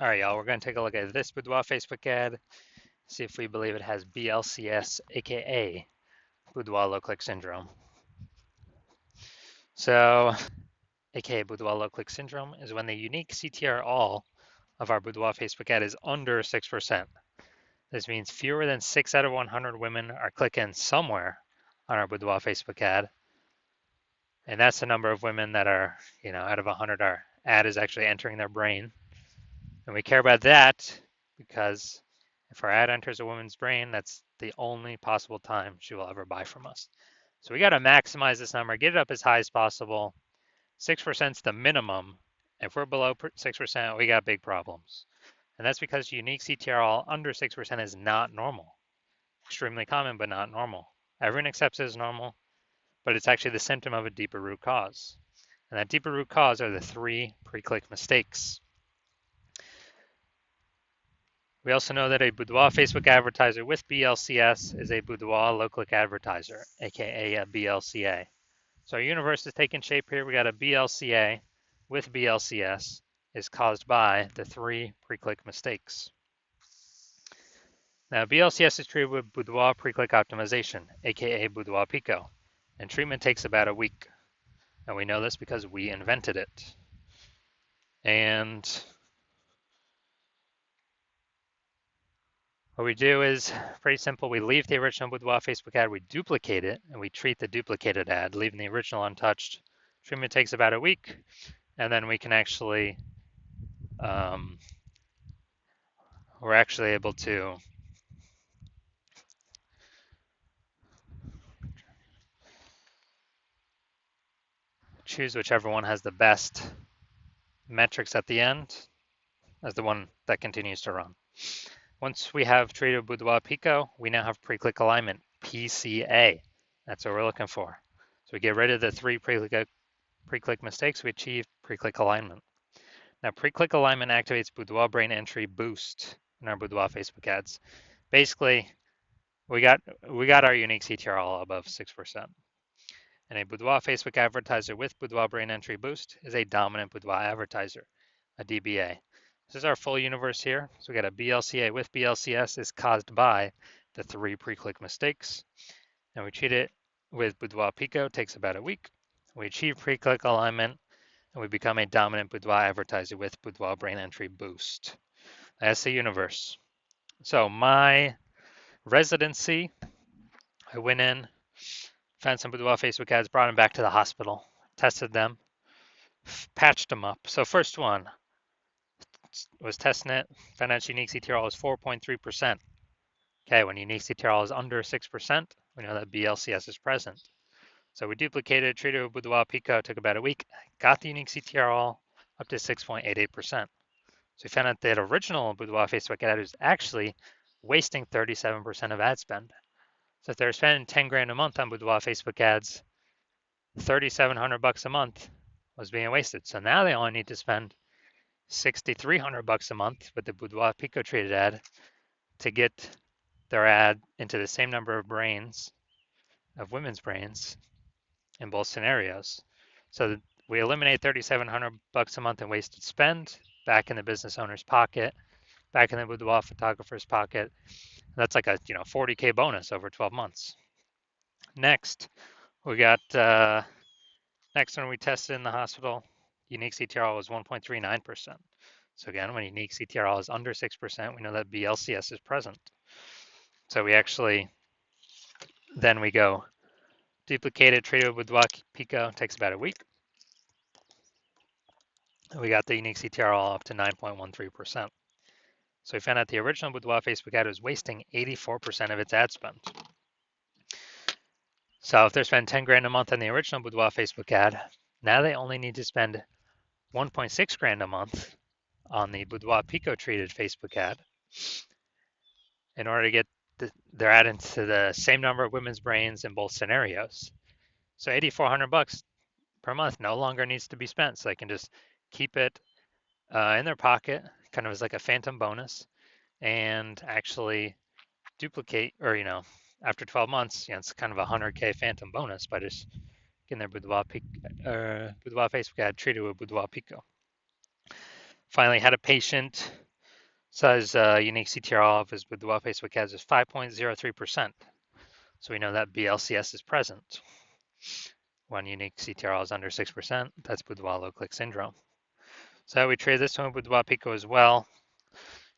All right, y'all, we're going to take a look at this Boudoir Facebook ad, see if we believe it has BLCS, aka Boudoir low click syndrome. So, aka Boudoir low click syndrome is when the unique CTR all of our Boudoir Facebook ad is under 6%. This means fewer than 6 out of 100 women are clicking somewhere on our Boudoir Facebook ad. And that's the number of women that are, out of 100, our ad is actually entering their brain. And we care about that because if our ad enters a woman's brain, that's the only possible time she will ever buy from us. So we got to maximize this number, get it up as high as possible. 6% is the minimum. If we're below 6%, we got big problems. And that's because unique CTRL under 6% is not normal. Extremely common, but not normal. Everyone accepts it as normal, but it's actually the symptom of a deeper root cause. And that deeper root cause are the 3 pre-click mistakes. We also know that a Boudoir Facebook advertiser with BLCS is a Boudoir low-click advertiser, aka a BLCA. So our universe is taking shape here. We got a BLCA with BLCS is caused by the 3 pre-click mistakes. Now BLCS is treated with Boudoir pre-click optimization, aka Boudoir Pico, and treatment takes about a week. And we know this because we invented it. And what we do is pretty simple. We leave the original Boudoir Facebook ad, we duplicate it, and we treat the duplicated ad, leaving the original untouched. Treatment takes about a week, and then we can actually, we're actually able to choose whichever one has the best metrics at the end as the one that continues to run. Once we have treated Boudoir Pico, we now have pre-click alignment, PCA. That's what we're looking for. So we get rid of the 3 pre-click mistakes, we achieve pre-click alignment. Now, pre-click alignment activates Boudoir brain entry boost in our Boudoir Facebook ads. Basically, we got our unique CTR all above 6%. And a Boudoir Facebook advertiser with Boudoir brain entry boost is a dominant Boudoir advertiser, a DBA. This is our full universe here. So we got a BLCA with BLCS is caused by the 3 pre-click mistakes. And we treat it with Boudoir Pico, takes about a week. We achieve pre-click alignment, and we become a dominant Boudoir advertiser with Boudoir brain entry boost. That's the universe. So my residency, I went in, found some Boudoir Facebook ads, brought them back to the hospital, tested them, patched them up. So first one, was testing it, found out unique CTRL is 4.3%. Okay, when unique CTRL is under 6%, we know that BLCS is present. So we duplicated, treated with Boudoir Pico, took about a week, got the unique CTRL up to 6.88%. So we found out that original Boudoir Facebook ad was actually wasting 37% of ad spend. So if they're spending 10 grand a month on Boudoir Facebook ads, 3,700 bucks a month was being wasted. So now they only need to spend 6,300 bucks a month with the Boudoir Pico treated ad to get their ad into the same number of brains, of women's brains, in both scenarios. So we eliminate 3,700 bucks a month in wasted spend, back in the business owner's pocket, back in the Boudoir photographer's pocket. That's like a 40K bonus over 12 months. Next, we got next one we tested in the hospital. Unique CTRL was 1.39%. So again, when unique CTRL is under 6%, we know that BLCS is present. So we actually, then we go duplicated, treated with Boudoir Pico, takes about a week. We got the unique CTRL up to 9.13%. So we found out the original Boudoir Facebook ad was wasting 84% of its ad spend. So if they're spending 10 grand a month on the original Boudoir Facebook ad, now they only need to spend 1.6 grand a month on the Boudoir Pico treated Facebook ad in order to get their ad into the same number of women's brains in both scenarios. So 8,400 bucks per month no longer needs to be spent. So they can just keep it in their pocket, kind of as like a phantom bonus, and actually duplicate, or after 12 months, it's kind of a 100K phantom bonus by just getting their Boudoir Facebook ad treated with Boudoir Pico. Finally, had a patient Says unique CTR of his Boudoir Facebook ads is 5.03%. So we know that BLCS is present. When unique CTR is under 6%, that's Boudoir low click syndrome. So we traded this one with Boudoir Pico as well.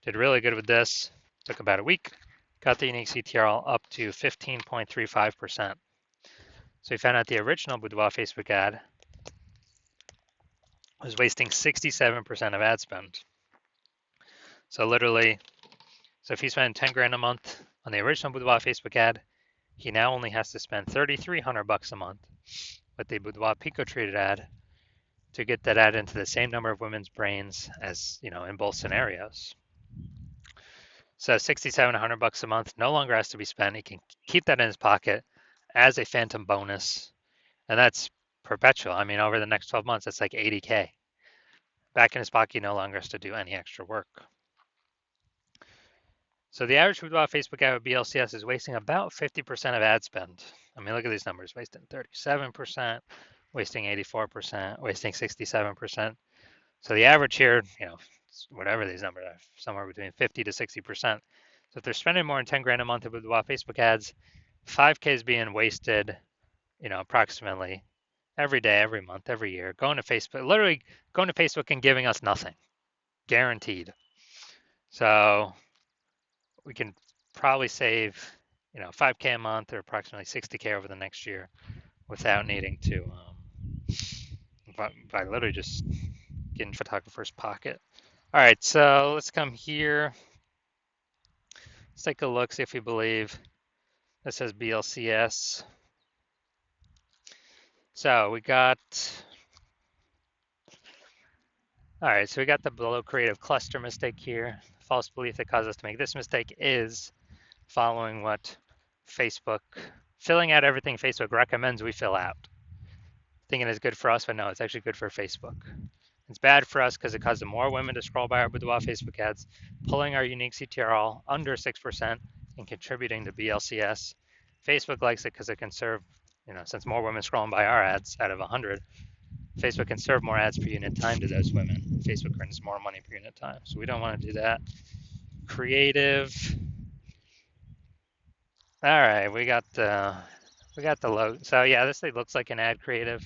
Did really good with this. Took about a week. Got the unique CTR up to 15.35%. So we found out the original Boudoir Facebook ad was wasting 67% of ad spend. So literally, if he spent 10 grand a month on the original Boudoir Facebook ad, he now only has to spend $3,300 a month with the Boudoir Pico traded ad to get that ad into the same number of women's brains as, in both scenarios. So $6,700 a month no longer has to be spent. He can keep that in his pocket as a phantom bonus, and that's perpetual. I mean, over the next 12 months, that's like $80K. Back in his pocket, he no longer has to do any extra work. So the average Boudoir Facebook ad with BLCS is wasting about 50% of ad spend. I mean, look at these numbers, wasting 37%, wasting 84%, wasting 67%. So the average here, whatever these numbers are, somewhere between 50 to 60%. So if they're spending more than 10 grand a month with Boudoir Facebook ads, 5K is being wasted, approximately every day, every month, every year, going to Facebook, literally going to Facebook and giving us nothing, guaranteed. So we can probably save, 5K a month or approximately 60K over the next year without needing to, by literally just getting photographer's pocket. All right, so let's come here. Let's take a look, see if we believe this says BLCS. So we got, all right, so we got the below creative cluster mistake here. False belief that caused us to make this mistake is following what Facebook, filling out everything Facebook recommends we fill out. Thinking it's good for us, but no, it's actually good for Facebook. It's bad for us because it causes more women to scroll by our Boudoir Facebook ads, pulling our unique CTRL under 6% and contributing to BLCS. Facebook likes it because it can serve, since more women scrolling by our ads out of 100, Facebook can serve more ads per unit time to those women. Facebook earns more money per unit time. So we don't want to do that. Creative. All right, we got the logo. So yeah, this thing looks like an ad creative.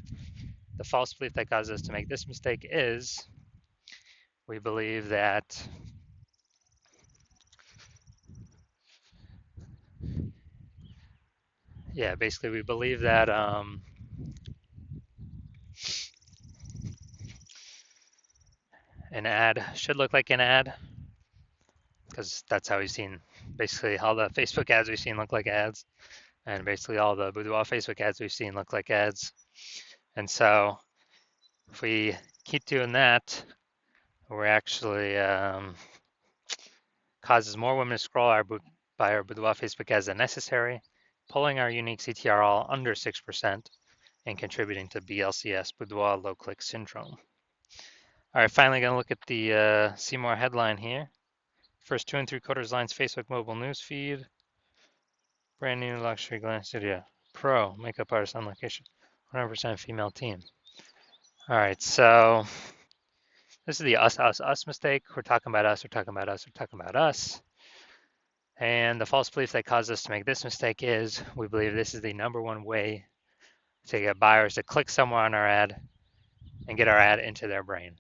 The false belief that caused us to make this mistake is we believe that basically we believe that an ad should look like an ad because that's how we've seen basically all the Facebook ads we've seen look like ads, and basically all the Boudoir Facebook ads we've seen look like ads. And so if we keep doing that, we're actually causes more women to scroll by our Boudoir Facebook ads than necessary, pulling our unique CTRL under 6% and contributing to BLCS, Boudoir low click syndrome. All right, finally gonna look at the see more headline here. First 2 3/4 lines Facebook mobile news feed. Brand new luxury glam studio. Pro makeup artist on location. 100% female team. All right, so this is the us mistake. We're talking about us, we're talking about us, we're talking about us. And the false belief that caused us to make this mistake is we believe this is the #1 way to get buyers to click somewhere on our ad and get our ad into their brain.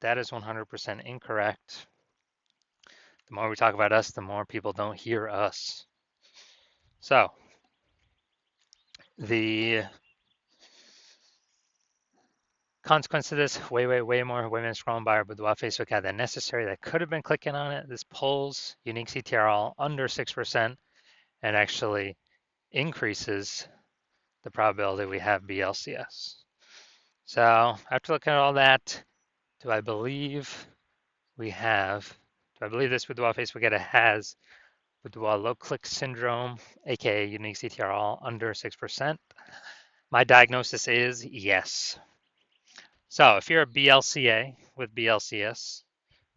That is 100% incorrect. The more we talk about us, the more people don't hear us. So the consequence of this, way more women scrolling by our Boudoir Facebook ad than necessary that could have been clicking on it. This pulls unique CTRL under 6% and actually increases the probability we have BLCS. So after looking at all that, do I believe this Boudoir Facebook ad has Boudoir low click syndrome, aka unique CTRL under 6%? My diagnosis is yes. So if you're a BLCA with BLCS,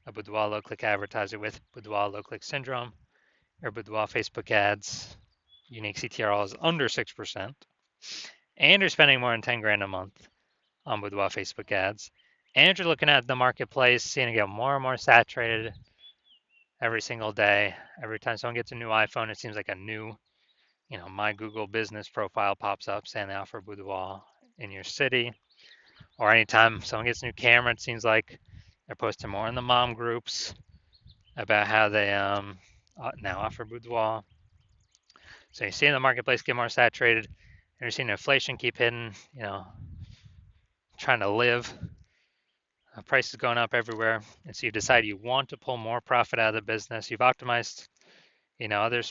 a Boudoir low click advertiser with Boudoir low click syndrome, or Boudoir Facebook ads, unique CTRL is under 6%, and you're spending more than 10 grand a month on Boudoir Facebook ads, and you're looking at the marketplace, seeing it get more and more saturated every single day. Every time someone gets a new iPhone, it seems like a new, my Google business profile pops up saying they offer boudoir in your city. Or anytime someone gets a new camera, it seems like they're posting more in the mom groups about how they now offer boudoir. So you're seeing the marketplace get more saturated, and you're seeing inflation keep hitting, trying to live. Prices going up everywhere, and so you decide you want to pull more profit out of the business. You've optimized, other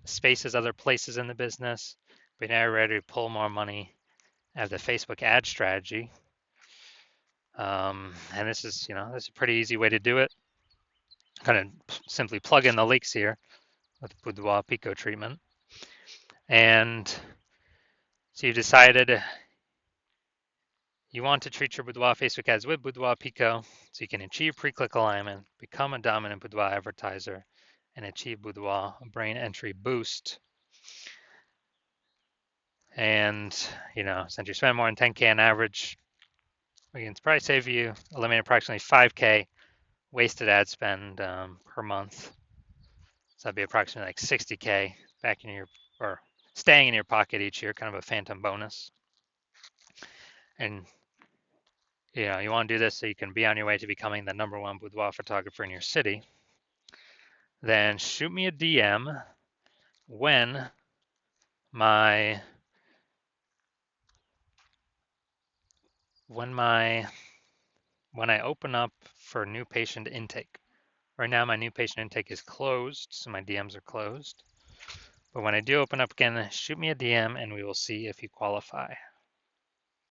spaces, other places in the business, but now you're ready to pull more money out of the Facebook ad strategy. And this is a pretty easy way to do it. Kind of simply plug in the leaks here with Boudoir Pico treatment. And so you decided you want to treat your Boudoir Facebook ads with Boudoir Pico so you can achieve pre-click alignment, become a dominant Boudoir advertiser, and achieve Boudoir brain entry boost. And, since you spend more than 10K on average, we can probably save you, eliminate approximately 5K wasted ad spend per month. So that'd be approximately like 60K back in or staying in your pocket each year, kind of a phantom bonus. And you want to do this so you can be on your way to becoming the #1 boudoir photographer in your city. Then shoot me a DM when I open up for new patient intake. Right now my new patient intake is closed, so my DMs are closed. But when I do open up again, shoot me a DM and we will see if you qualify.